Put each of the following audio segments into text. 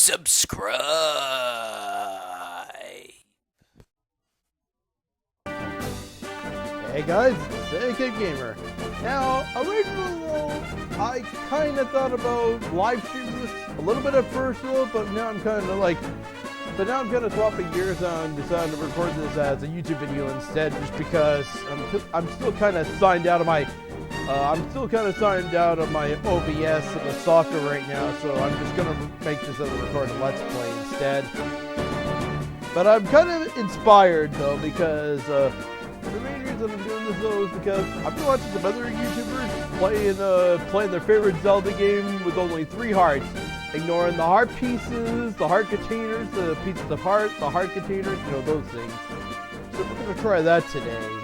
subscribe. Hey guys, it's AK Gamer. Now, originally, I kind of thought about live streaming this a little bit at first, but now I'm kind of swapping gears on deciding to record this as a YouTube video instead, just because I'm still kind of signed out of my OBS and the software right now, so I'm just gonna make this as a recorded Let's Play instead. But I'm kind of inspired though, because the main reason I'm doing this though is because I've been watching some other YouTubers playing their favorite Zelda game with only 3 hearts, ignoring the heart pieces, the heart containers, the pieces of heart, the heart containers, you know, those things. So we're gonna try that today.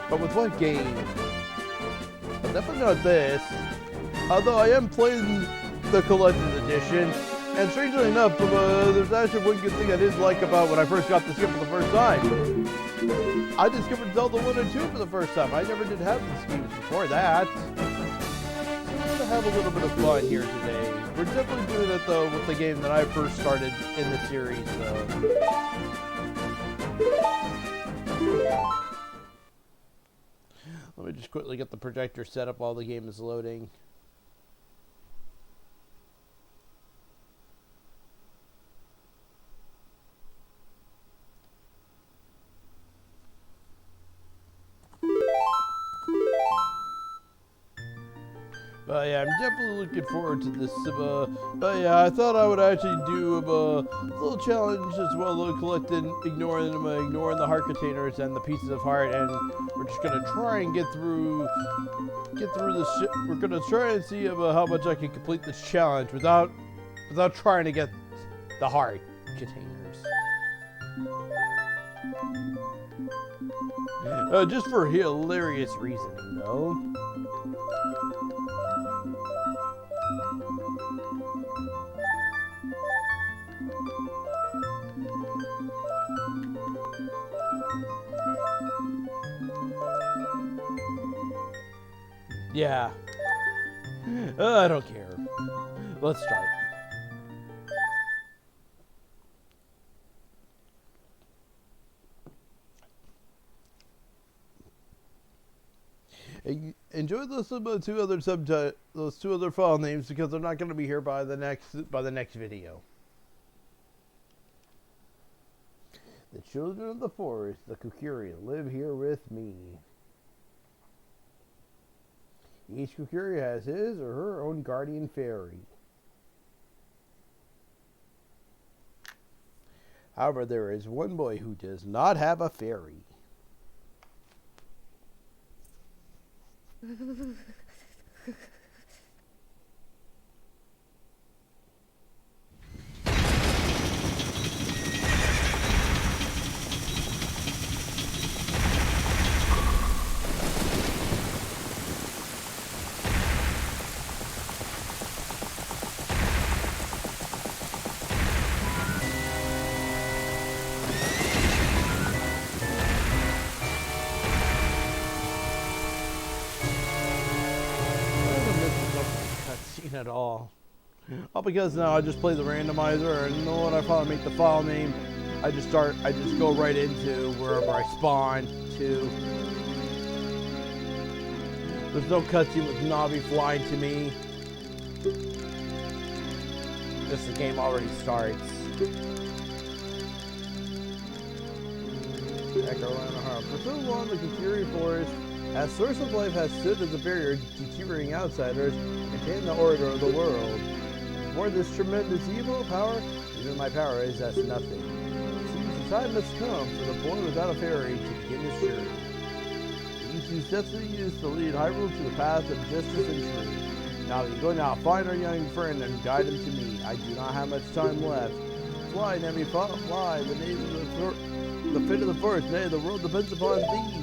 But with what game? But definitely not this. Although I am playing the Collector's Edition, and strangely enough, there's actually one good thing I did like about when I first got this game for the first time. I discovered Zelda 1 and 2 for the first time. I never did have these games before that. So we're going to have a little bit of fun here today. We're definitely doing it though with the game that I first started in the series though. Let me just quickly get the projector set up while the game is loading. But yeah, I'm definitely looking forward to this. But yeah, I thought I would actually do a little challenge as well, ignoring the heart containers and the pieces of heart, and we're just gonna try and get through this. We're gonna try and see how much I can complete this challenge without trying to get the heart containers. Just for hilarious reasoning, though. Yeah. I don't care. Let's start. Enjoy those two other file names because they're not going to be here by the next video. The children of the forest, the Kukuri, live here with me. Each Kukuri has his or her own guardian fairy. However, there is one boy who does not have a fairy. At all because now I just play the randomizer, and you know what, I probably make the file name. I just go right into wherever I spawn to. There's no cutscene with Navi flying to me. Just the game already starts. For so long, the Kukuri Forest as source of life has stood as a barrier to deterring outsiders and tame the order of the world. Before this tremendous evil power, even my power is as nothing. It seems the time has come for the boy without a fairy to begin his journey. He whose destiny is to lead Hyrule to the path of justice and truth. Now you go now, find our young friend and guide him to me. I do not have much time left. Fly, Nemi, fly. The fate of the forest, nay, the world depends upon thee.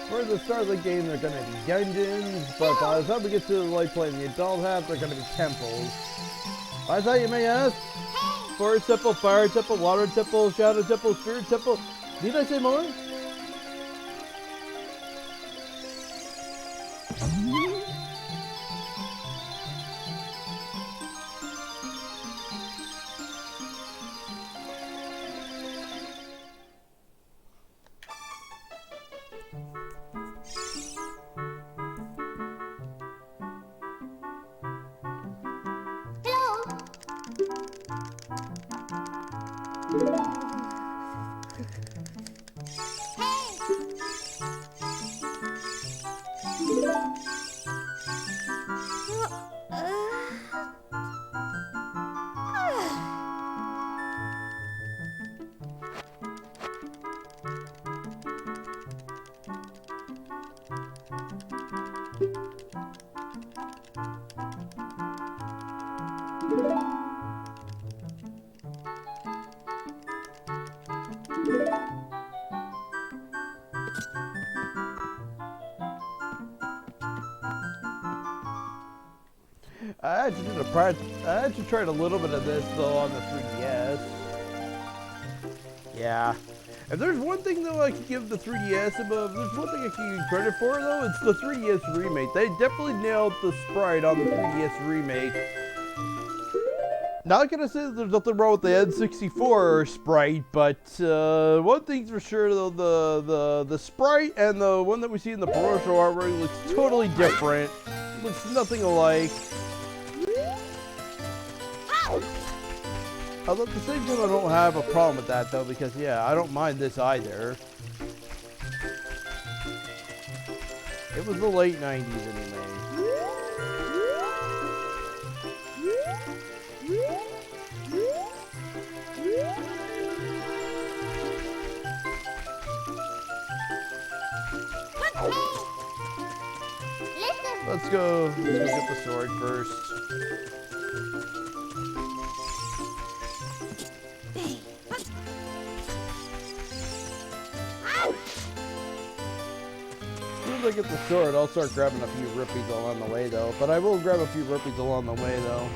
For the start of the game, they're going to be dungeons, but by the time we get to like playing the adult half, they're going to be temples. Why is that, you may ask? Forest Temple, Fire Temple, Water Temple, Shadow Temple, Spirit Temple. Need I say more? I actually tried a little bit of this though on the 3DS. Yeah. If there's one thing though I could give the 3DS above, there's one thing I can give credit for though, it's the 3DS remake. They definitely nailed the sprite on the 3DS remake. Not gonna say that there's nothing wrong with the N64 sprite, but one thing's for sure though, the sprite and the one that we see in the promotional artwork looks totally different. Looks nothing alike. Although at the same time I don't have a problem with that though, because yeah, I don't mind this either. It was the late 90s anyway. Let's go get the sword first. As soon as I get the sword, I'll start grabbing a few rupees along the way though. But I will grab a few rupees along the way though.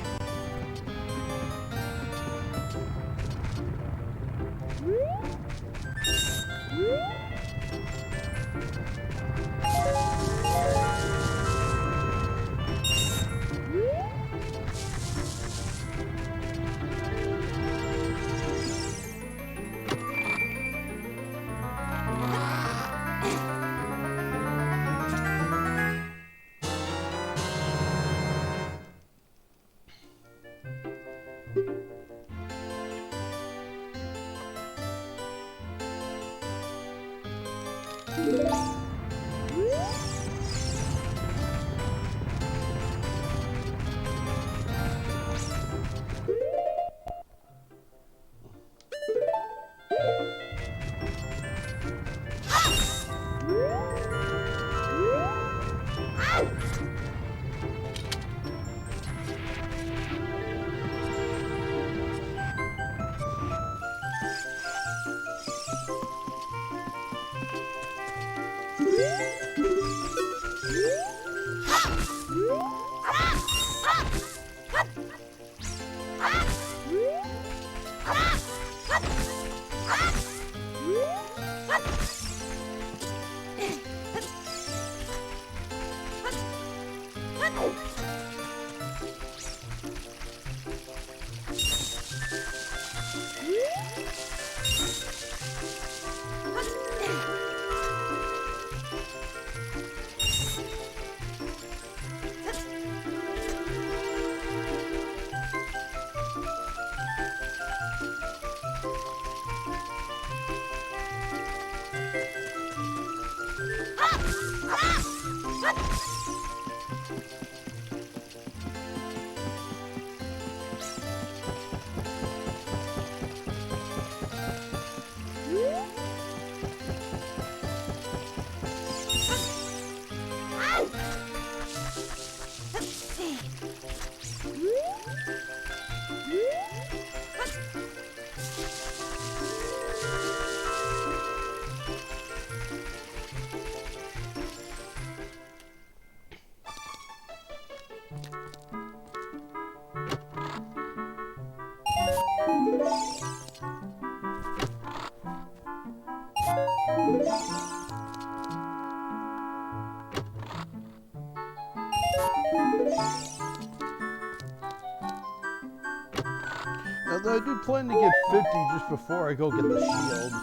Although I do plan to get 50 just before I go get the shield.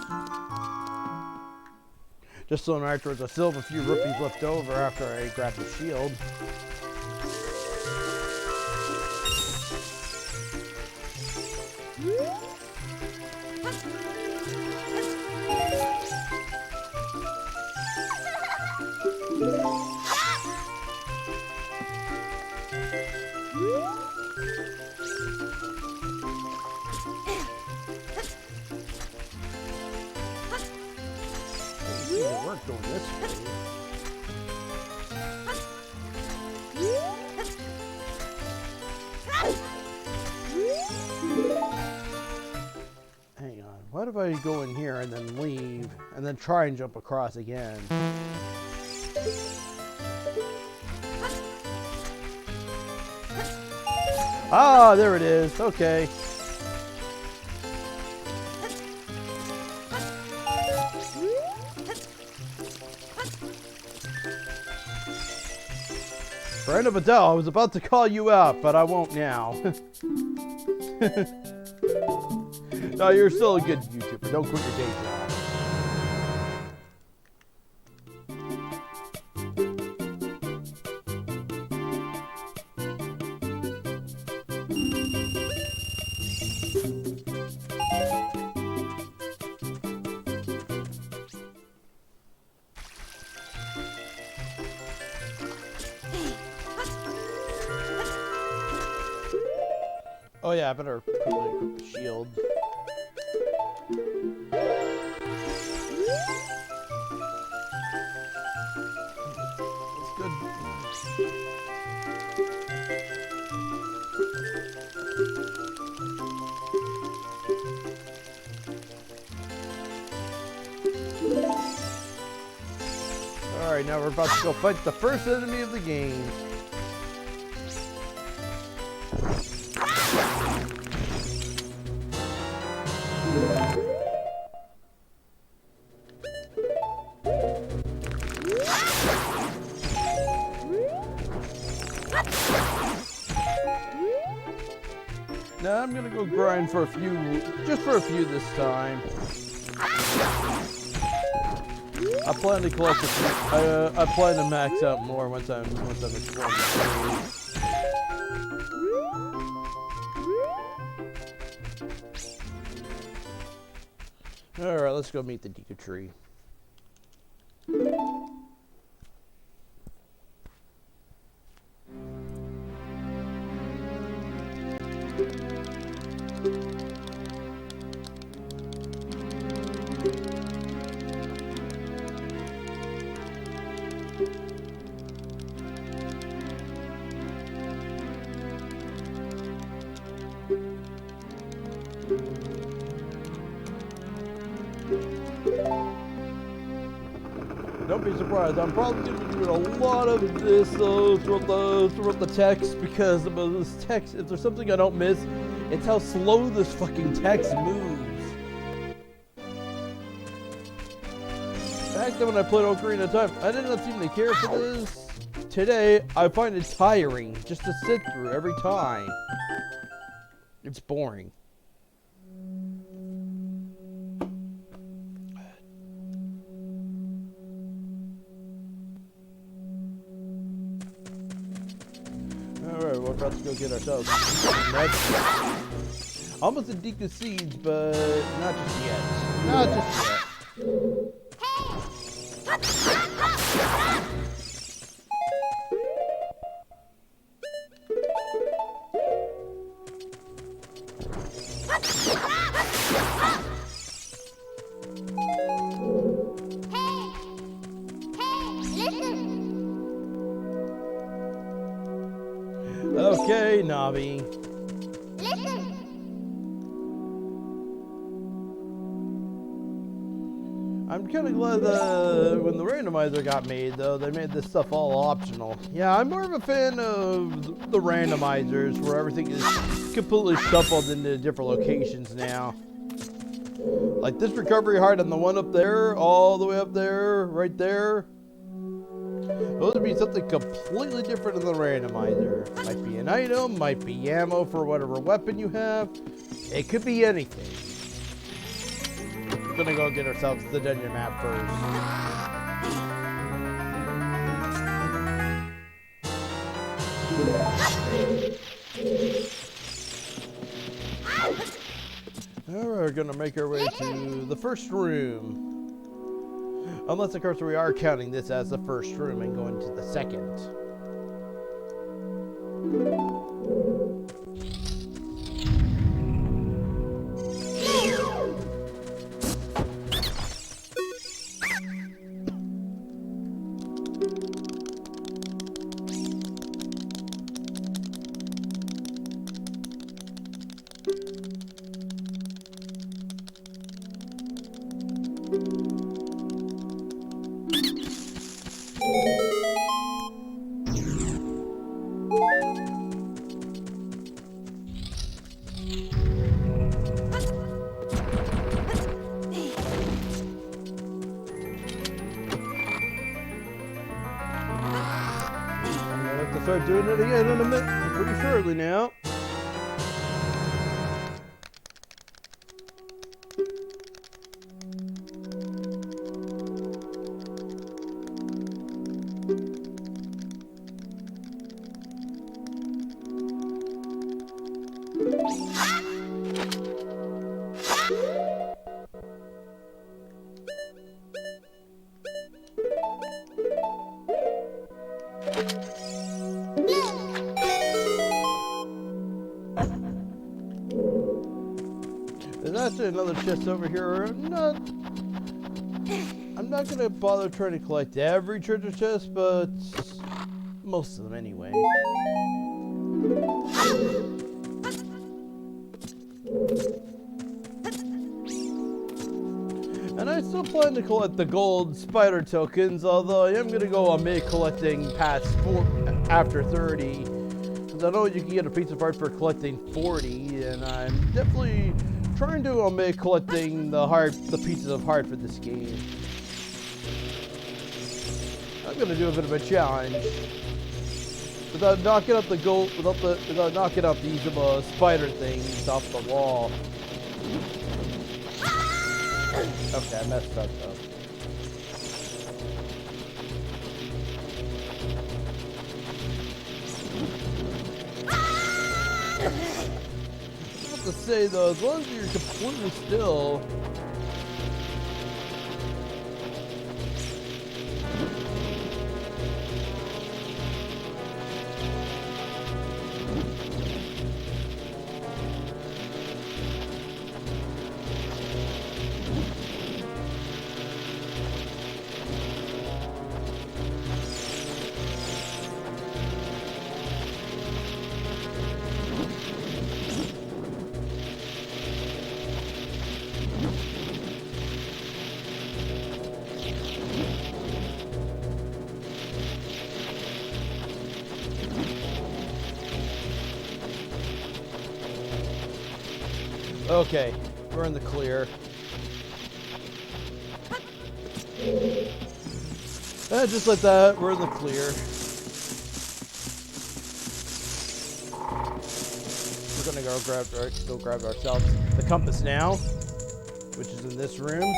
Just so afterwards I still have a few rupees left over after I grab the shield. Going this way. Hang on. What if I go in here and then leave and then try and jump across again? Ah, there it is. Okay. Friend of Adele, I was about to call you out, but I won't now. No, you're still a good YouTuber. Don't quit your day job. Oh yeah, I better quickly equip the shield. That's good. Alright, now we're about to go fight the first enemy of the game. Now I'm gonna go grind for a few, just for a few this time. I plan to collect a few, I plan to max out more once I'm exploring the tree. Alright, let's go meet the Deku tree. Don't be surprised. I'm probably going to be doing a lot of this throughout the text, because of this text. If there's something I don't miss, it's how slow this fucking text moves. Back then when I played Ocarina of Time, I did not seem to care for this. Today, I find it tiring just to sit through every time. It's boring. Alright, we're about to go get ourselves almost a Deku Siege, but not just yet. Not just yet. Okay, Navi. I'm kind of glad when the randomizer got made, though, they made this stuff all optional. Yeah, I'm more of a fan of the randomizers, where everything is completely shuffled into different locations now. Like this recovery heart on the one up there, all the way up there, right there. Those would be something completely different in the randomizer. Might be an item, might be ammo for whatever weapon you have. It could be anything. We're gonna go get ourselves the dungeon map first. Now we're gonna make our way to the first room. Unless, of course, we are counting this as the first room and going to the second. Start doing it again in a minute, pretty shortly now. There's actually another chest over here. I'm not gonna bother trying to collect every treasure chest, but most of them anyway. And I still plan to collect the gold spider tokens, although I am gonna go omit collecting past after 30. Because I know you can get a piece of art for collecting 40, and I'm definitely trying to omit collecting the pieces of heart for this game. I'm gonna do a bit of a challenge without knocking out the gold, without knocking out these spider things off the wall. Okay, I messed up though. I have to say though, as long as you're completely still. Okay, we're in the clear. Just like that, we're in the clear. We're gonna go grab ourselves the compass now, which is in this room.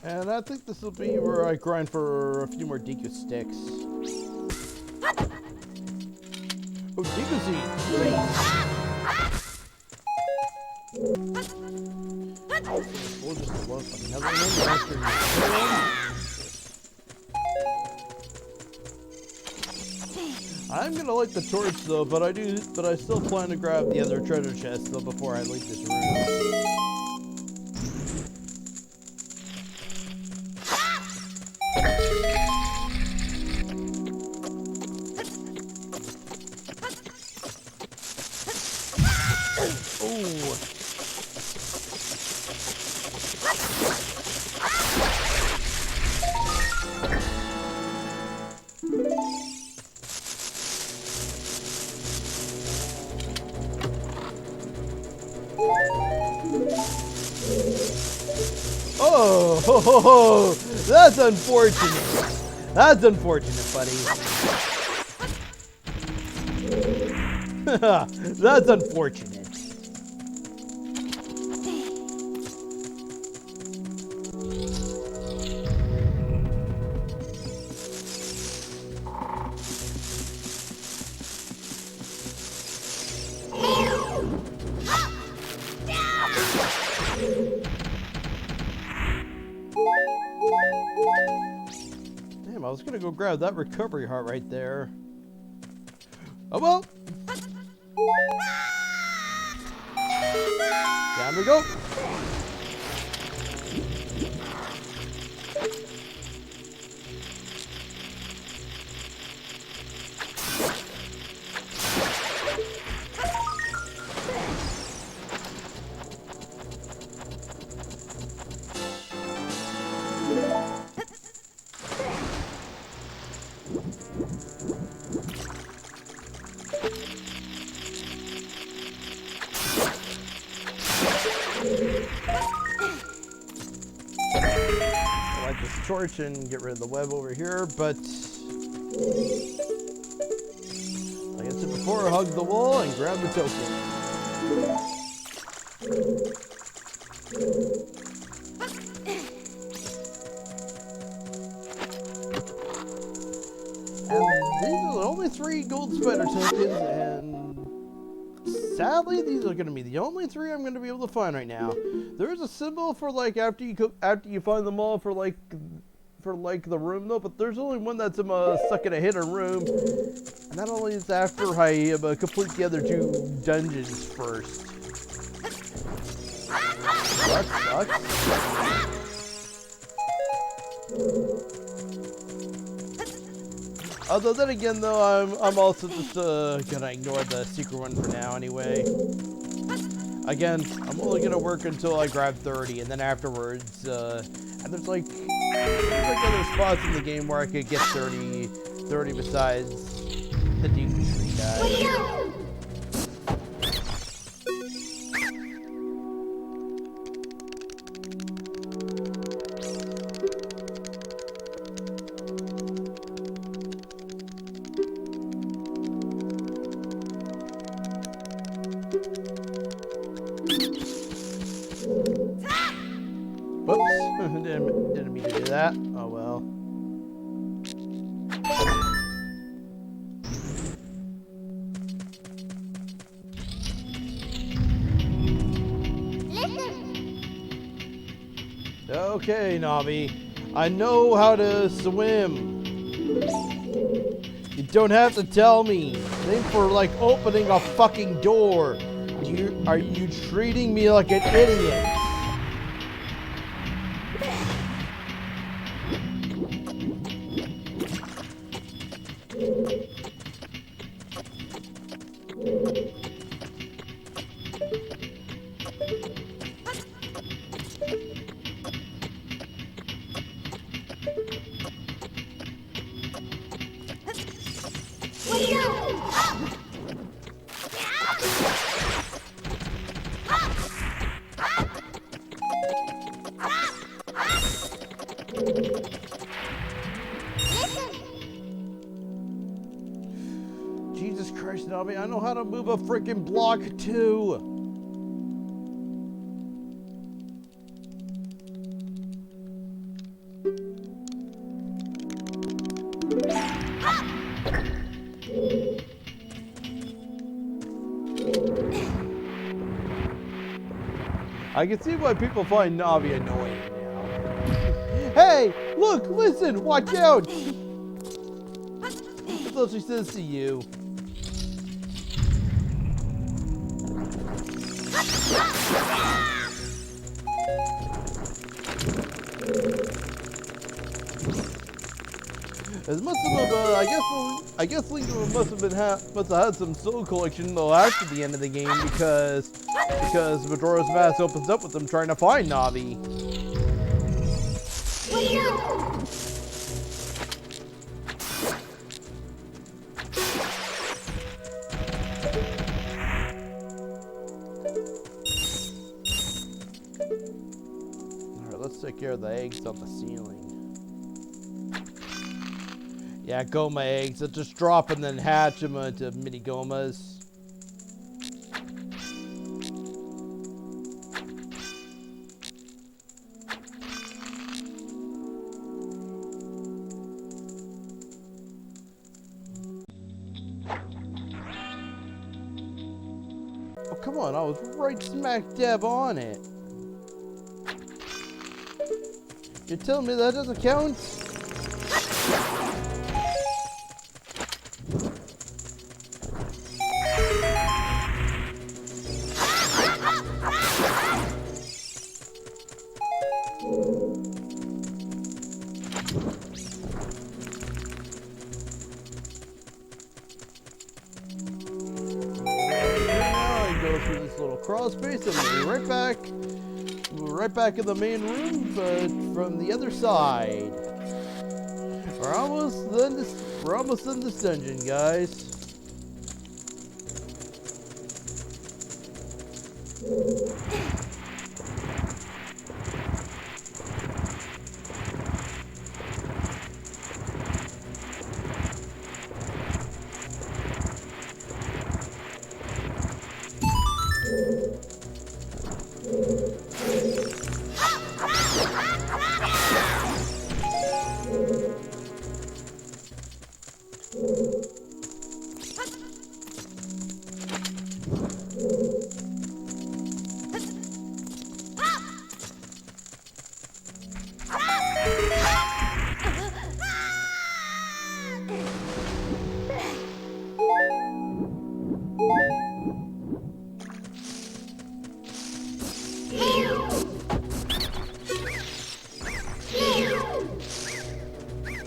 And I think this will be where I grind for a few more Deku sticks. Oh, Deku seeds! We'll just look another one after I'm gonna light the torch though, but I still plan to grab the other treasure chest though before I leave this room. Oh, that's unfortunate. That's unfortunate, buddy. That's unfortunate. Damn, I was gonna go grab that recovery heart right there. Oh well. Down we go. Light this torch and get rid of the web over here, but like I said before, hug the wall and grab the token. And these are the only 3 gold spider tokens, and sadly, these are going to be the only 3 I'm going to be able to find right now. There is a symbol for like after you find them all for like the room though, but there's only one that's stuck in a hidden room, and that only is after I complete the other 2 dungeons first. Sucks. Although then again though, I'm also just gonna ignore the secret one for now anyway. Again, I'm only gonna work until I grab 30, and then afterwards, and there's like other spots in the game where I could get 30 besides the Deku tree guy. Whoops, didn't mean to do that. Oh well. Okay, Navi. I know how to swim. You don't have to tell me. Same for like opening a fucking door. Are you treating me like an idiot? Jesus Christ, Navi, I know how to move a freaking block too. I can see why people find Navi annoying now. Hey, look, listen, watch out! That's what she says to you. As much of I guess Link must have had some soul collection though after the end of the game because Majora's Mask opens up with them trying to find Navi. Alright, let's take scare the eggs on the ceiling. Yeah, Goma eggs. I'll just drop and then hatch them into mini Gomas. Oh, come on. I was right smack dab on it. You're telling me that doesn't count? Crawl space and we'll be right back. We're right back in the main room, but from the other side. We're almost in this dungeon, guys.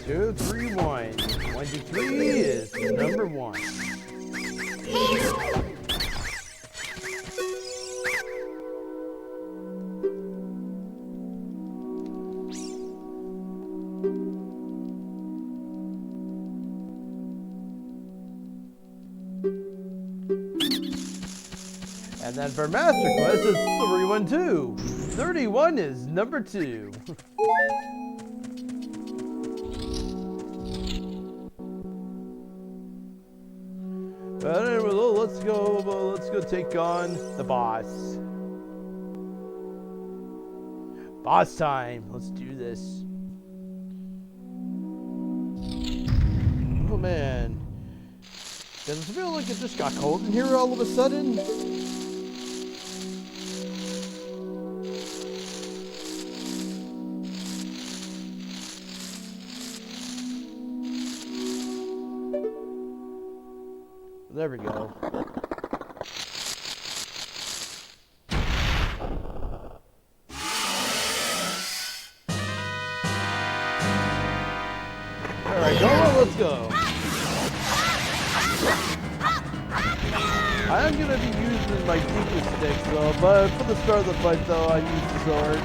Two, three, one. 1, 2, 3 is number 1. And then for Master Quest, it's 312. 31 is number 2. But anyway, let's go take on the boss. Boss time. Let's do this. Oh man. Does it feel like it just got cold in here all of a sudden? There we go. Alright, let's go. I am gonna be using my Deku sticks though, but for the start of the fight though, I use the sword.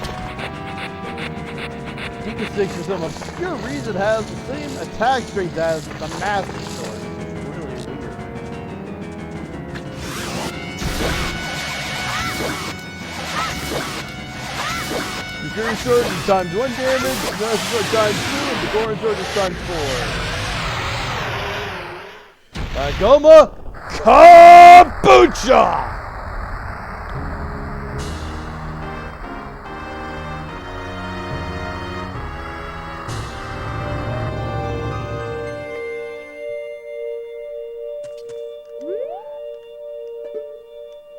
Deku sticks for some obscure reason has the same attack strength as the Master Sword. The Fury Sword is times 1 damage, the Master Sword times 2, and the Goron Sword is times 4. Goma Kombucha!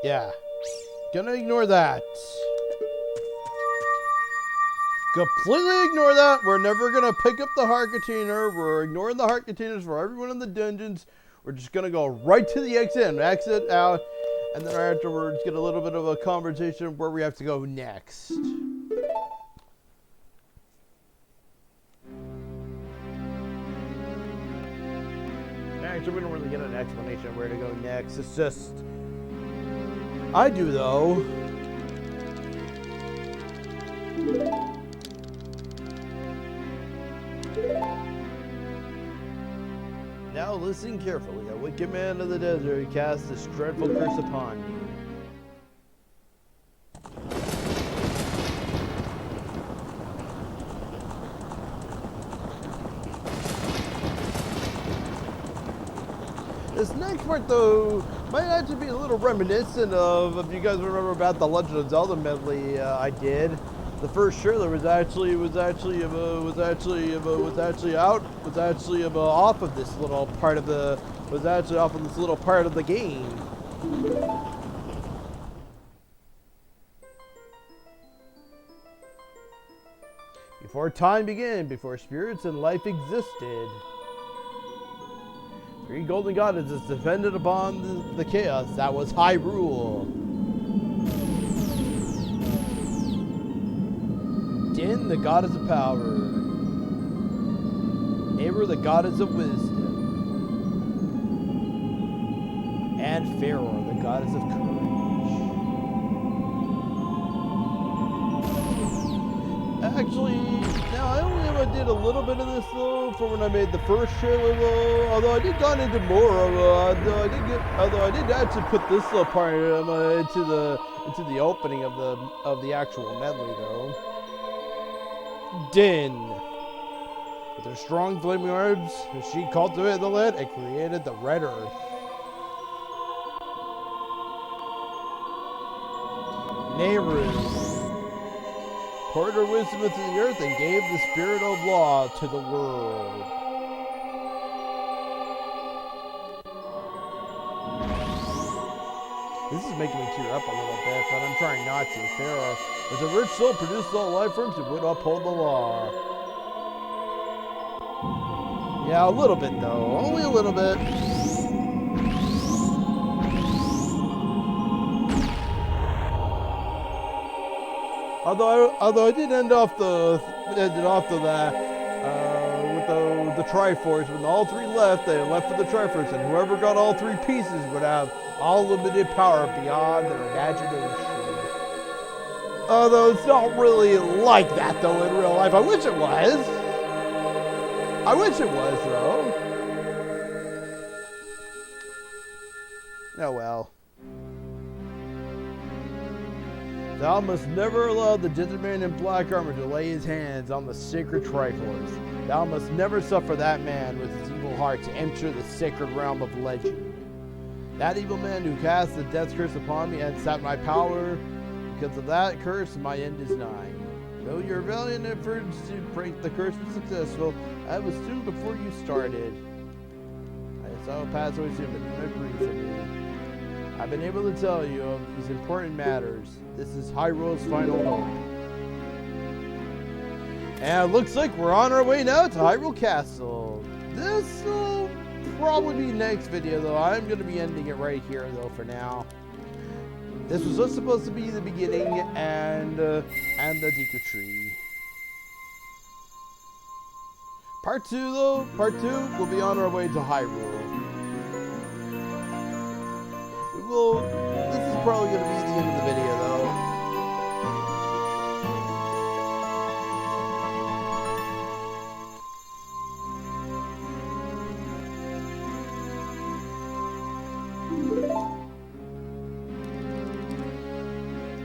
Yeah, gonna ignore that. Completely ignore that. We're never gonna pick up the heart container. We're ignoring the heart containers for everyone in the dungeons. We're just gonna go right to the exit out, and then afterwards get a little bit of a conversation where we have to go next. Actually, we don't really get an explanation of where to go next. It's just I do though. Now listen carefully. A wicked man of the desert casts this dreadful curse upon you. This next part, though, might actually be a little reminiscent of, if you guys remember about the Legend of Zelda medley I did. The first trailer was actually off of this little part of the game. Before time began, before spirits and life existed, three golden goddesses defended upon the chaos that was Hyrule. Din, the goddess of power. Eivor, the goddess of wisdom. And Faroe, the goddess of courage. Actually, now I only ever did a little bit of this though for when I made the first trailer though. Although I did go into more of although I did actually put this little part into the opening of the actual medley though. Din, with her strong flaming arms, she cultivated the land and created the Red Earth. Nehru poured her wisdom into the earth and gave the spirit of law to the world. This is making me tear up a little bit, but I'm trying not to. Pharaoh, as a rich soul produces all life forms, it would uphold the law. Yeah, a little bit though. Only a little bit. Although I did end off the Triforce. When all three left, they left for the Triforce, and whoever got all three pieces would have unlimited power beyond their imagination. Although it's not really like that though in real life. I wish it was. I wish it was though. Oh well. Thou must never allow the gentleman in black armor to lay his hands on the sacred Triforce. Thou must never suffer that man with his evil heart to enter the sacred realm of legend. That evil man who cast the death curse upon me and sapped my power, because of that curse, my end is nigh. Though your valiant efforts to break the curse was successful, I was doomed before you started. I saw it pass away soon, but do not grieve for me. I've been able to tell you of these important matters. This is Hyrule's final hope. And it looks like we're on our way now to Hyrule Castle. This will probably be next video though. I'm going to be ending it right here though for now. This was just supposed to be the beginning and the Deku tree. Part 2 though, we'll be on our way to Hyrule. This is probably going to be the end of the video though.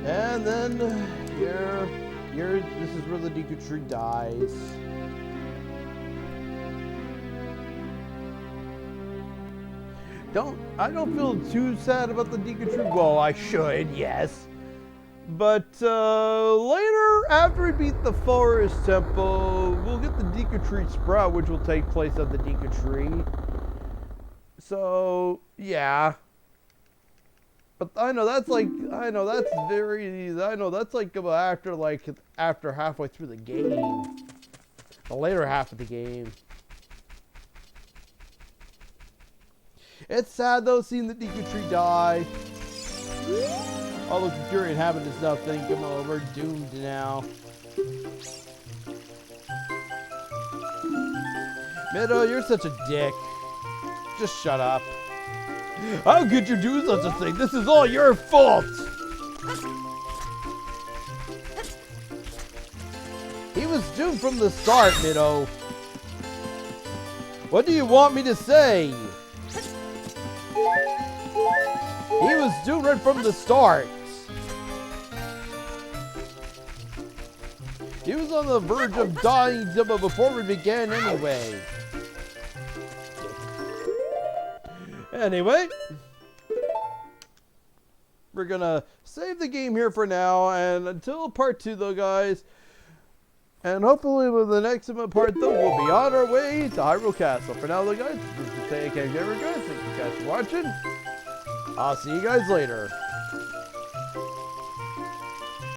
And then here, this is where the Deku tree dies. I don't feel too sad about the Deku tree. Well, I should, yes. But later, after we beat the Forest Temple, we'll get the Deku tree sprout, which will take place at the Deku tree. So yeah. But I know that's like after halfway through the game, the later half of the game. It's sad though seeing the Deku tree die. Although Fury Inhabitant is now thinking, oh, we're doomed now. Mido, you're such a dick. Just shut up. How could you do such a thing? This is all your fault! He was doomed from the start, Mido. What do you want me to say? He was doomed right from the start. He was on the verge of dying before we began anyway. Anyway, we're gonna save the game here for now, and until part 2 though, guys, and hopefully with the next part though, we'll be on our way to Hyrule Castle. For now though, guys, this is Gamer guys. Thank you guys for watching. I'll see you guys later.